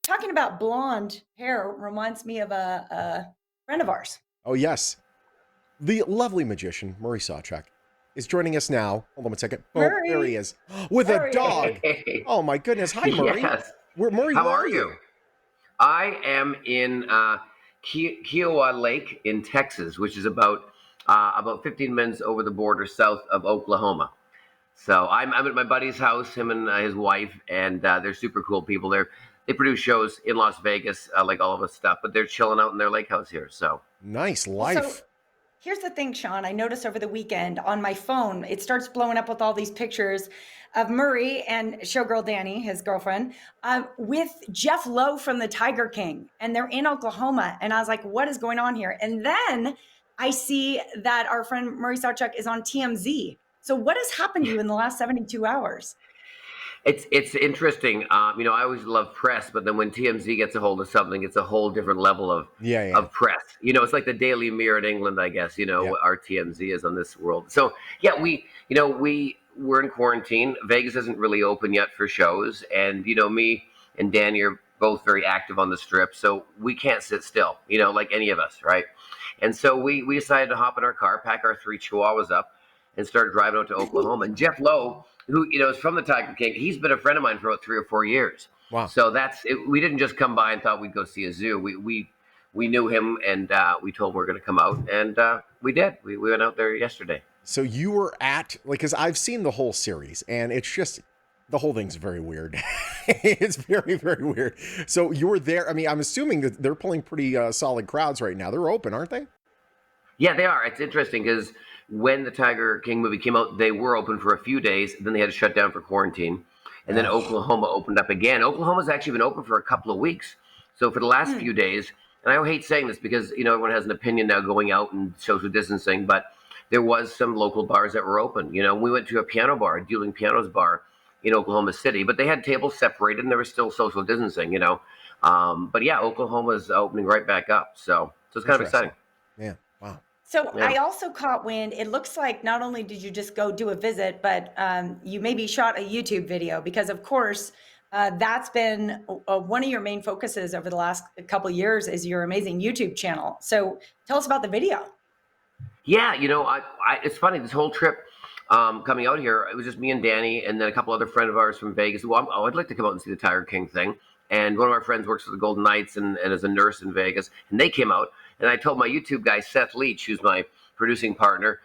talking about blonde hair reminds me of a friend of ours. Oh, yes. The lovely magician, Murray Sawchuck, is joining us now. Hold on a second. Boom, there he Murray, is. With a there he is. dog. Hey, Oh, my goodness. Hi, Murray. yes. Murray, How where are are you? you? I am in Kiowa Lake in Texas, which is about 15 minutes over the border south of Oklahoma. So I'm at my buddy's house, him and his wife, and they're super cool people. They produce shows in Las Vegas, like all of us stuff, but they're chilling out in their lake house here. So Nice Well, so life. here's the thing, Shawn. I noticed over the weekend on my phone, it starts blowing up with all these pictures of Murray and showgirl Danny, his girlfriend, with Jeff Lowe from the Tiger King, and they're in Oklahoma. And I was like, "What is going on here?" And then I see that our friend Murray Sawchuk is on TMZ. So what has happened to you in the last 72 hours? it's interesting. I always love press, but then when TMZ gets a hold of something, it's a whole different level Yeah. of press. It's like the Daily Mirror in England, I guess. Yeah. What our TMZ is on this world. So yeah, we're in quarantine. Vegas isn't really open yet for shows, and me and Danny are both very active on the strip, so we can't sit still. Like any of us, right? And so we decided to hop in our car, pack our three chihuahuas up, and start driving out to Oklahoma. And Jeff Lowe, who is from the Tiger King, he's been a friend of mine for about 3 or 4 years. Wow. So that's it. We didn't just come by and thought we'd go see a zoo. We knew him, and we told him we are going to come out, and we did. We went out there yesterday. So you were because I've seen the whole series, and it's just, the whole thing's very weird. It's very, very weird. So you were there. I mean, I'm assuming that they're pulling pretty solid crowds right now. They're open, aren't they? Yeah, they are. It's interesting because when the Tiger King movie came out, they were open for a few days. Then they had to shut down for quarantine. And then Oklahoma opened up again. Oklahoma's actually been open for a couple of weeks. So for the last few days, and I hate saying this because, everyone has an opinion now going out and social distancing, but there was some local bars that were open. We went to a piano bar, a Dueling Pianos bar in Oklahoma City, but they had tables separated and there was still social distancing, But yeah, Oklahoma's opening right back up. So it's kind of exciting. Yeah. Wow. So Yeah. I also caught wind. It looks like not only did you just go do a visit, but you maybe shot a YouTube video because, of course, that's been one of your main focuses over the last couple of years is your amazing YouTube channel. So tell us about the video. Yeah, it's funny, this whole trip coming out here, it was just me and Danny and then a couple other friends of ours from Vegas. Well, I'd like to come out and see the Tiger King thing. And one of our friends works for the Golden Knights and is a nurse in Vegas. And they came out. And I told my YouTube guy, Seth Leach, who's my producing partner,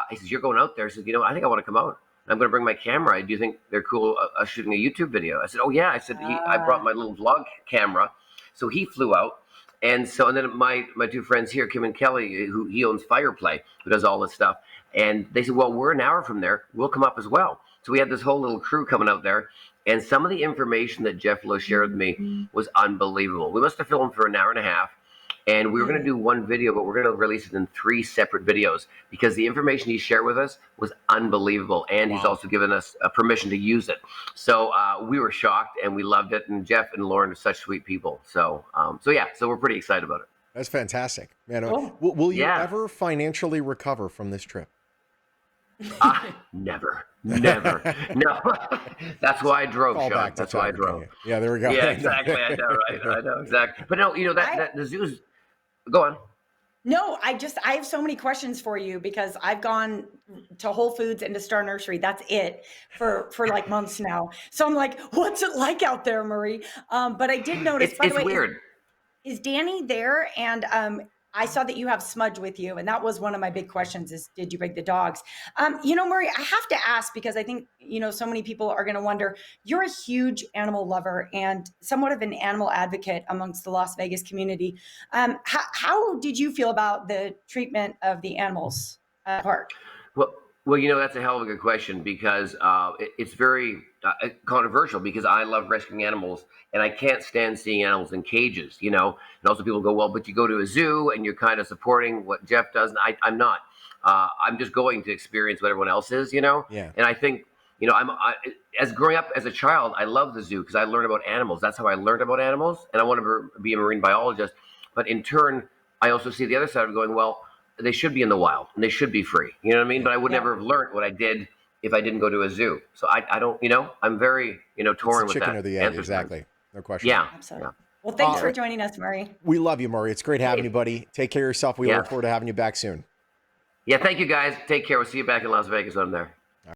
he says, "You're going out there." I said, "I think I want to come out. I'm going to bring my camera. Do you think they're cool shooting a YouTube video?" I said, "Oh, yeah." I said, I brought my little vlog camera. So he flew out. And then my two friends here, Kim and Kelly, who he owns Fireplay, who does all this stuff. And they said, "Well, we're an hour from there. We'll come up as well." So we had this whole little crew coming out there. And some of the information that Jeff Lowe shared with me was unbelievable. We must have filmed for an hour and a half. And we were going to do one video, but we're going to release it in 3 separate videos because the information he shared with us was unbelievable. And he's also given us permission to use it. So we were shocked and we loved it. And Jeff and Lauren are such sweet people. So we're pretty excited about it. That's fantastic, man. Cool. Will you ever financially recover from this trip? Never. No. That's why I drove, Shawn. That's why I drove. Yeah, there we go. Yeah, exactly. I know, right? I know, exactly. But no, that the zoo's... Go on. No, I have so many questions for you because I've gone to Whole Foods and to Star Nursery. That's it for like months now. So I'm like, what's it like out there, Murray? But I did notice, by the way, weird. Is Danny there? And I saw that you have Smudge with you, and that was one of my big questions: is did you bring the dogs? Murray, I have to ask because I think so many people are going to wonder. You're a huge animal lover and somewhat of an animal advocate amongst the Las Vegas community. How did you feel about the treatment of the animals at park? Well, that's a hell of a good question because it's very controversial because I love rescuing animals and I can't stand seeing animals in cages, And also people go, well, but you go to a zoo and you're kind of supporting what Jeff does. And I'm not. I'm just going to experience what everyone else is, Yeah. And I think, as growing up as a child, I love the zoo because I learned about animals. That's how I learned about animals. And I want to be a marine biologist. But in turn, I also see the other side of going, well, they should be in the wild and they should be free. You know what I mean? But I would never have learned what I did if I didn't go to a zoo. So I don't, I'm very, torn with that. Chicken or the egg, exactly. No question. Yeah. Absolutely. Yeah. Well, thanks All for right. joining us, Murray. We love you, Murray. It's great having you, buddy. Take care of yourself. We Yeah. look forward to having you back soon. Yeah. Thank you, guys. Take care. We'll see you back in Las Vegas when I'm there.